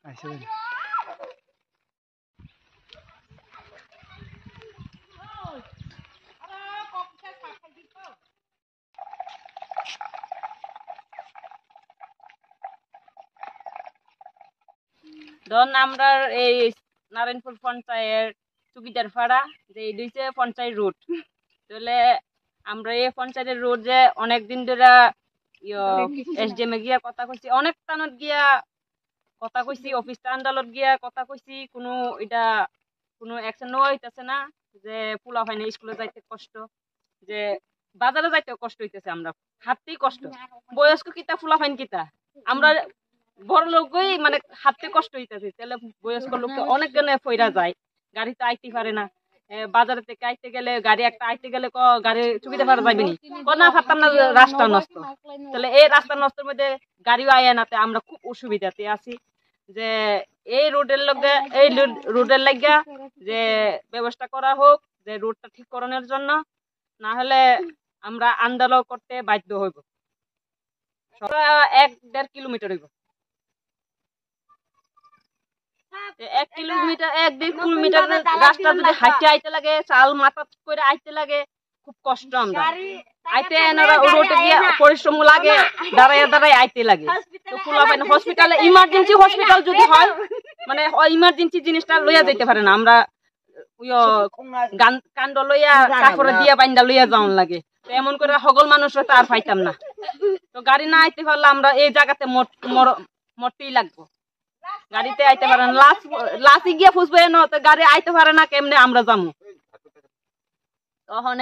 ধরুন আমরা এই নারায়ণপুর পঞ্চায়েত চুকিদার পাড়া যে এই দুইছে পঞ্চায়েত রোড তাহলে আমরা এই পঞ্চায়েতের রোড যে অনেকদিন ধরে এসডিএম এ গিয়া কথা কইছি অনেক স্থানত গিয়া কথা কইছি অফিস আন্দালত গিয়া কথা কইছি কোনো এটা কোনো অ্যাকশন নেওয়া হইতেছে না যে পোলা হয় না স্কুলে যাইতে কষ্ট যে বাজারে যাইতে কষ্ট হইতেছে আমরা হাঁটতেই কষ্ট বয়স্ক কিতা পোলা হয় কিতা আমরা বড় লোকই মানে হাঁটতে কষ্ট হইতেছে তাহলে বয়স্ক লোককে অনেক জনে ফইরা যায় গাড়িতে আইতে পারে না বাজার থেকে আইতে গেলে গাড়ি একটা আইতে গেলে গাড়ি চুকিতে পারা যাবে নি না পারতাম না রাস্তা নষ্ট তাহলে এই রাস্তা নষ্টের মধ্যে গাড়িও আয় নাতে আমরা খুব অসুবিধাতে আছি যে এই রোডের লগে এই রোডের লাগিয়া যে ব্যবস্থা করা হোক যে রোডটা ঠিক করানোর জন্য না হলে আমরা আন্দোলন করতে বাধ্য হইব 1-1.5 কিলোমিটার হইব 1 কিলোমিটার 1-2 কিলোমিটার রাস্তা যদি হাঁটতে আইতে লাগে চাল মাথা করে আইতে লাগে খুব কষ্ট আমরা আইতে এনারা রোডে গিয়ে পরিশ্রম লাগে দাঁড়ায় দাঁড়ায় আইতে লাগে তো ফুলাবাইন হসপিটালে ইমার্জেন্সি হসপিটাল যদি হয় মানে ইমার্জেন্সি জিনিসটা লইয়া যাইতে পারে না আমরা কান্ড লইয়া কাপড় দিয়া বাইন্দা লইয়া যাওয়ান লাগে তো এমন করে সকল মানুষরা তো আর পাইতাম না তো গাড়ি না আইতে পারলে আমরা এই জায়গাতে মরতেই লাগবো গাড়িতে আইতে পারে না লাসি গিয়ে ফুসবে না তো গাড়ি আইতে পারে না কেমনে আমরা যাবো তখন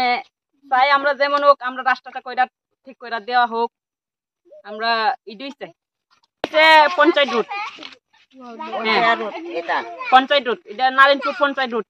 চাই আমরা যেমন হোক আমরা রাস্তাটা কইরা ঠিক কইরা দেওয়া হোক আমরা ইডুই চাই পঞ্চায়েত রোড পঞ্চায়েত রোড এটা নারায়ণপুর পঞ্চায়েত রোড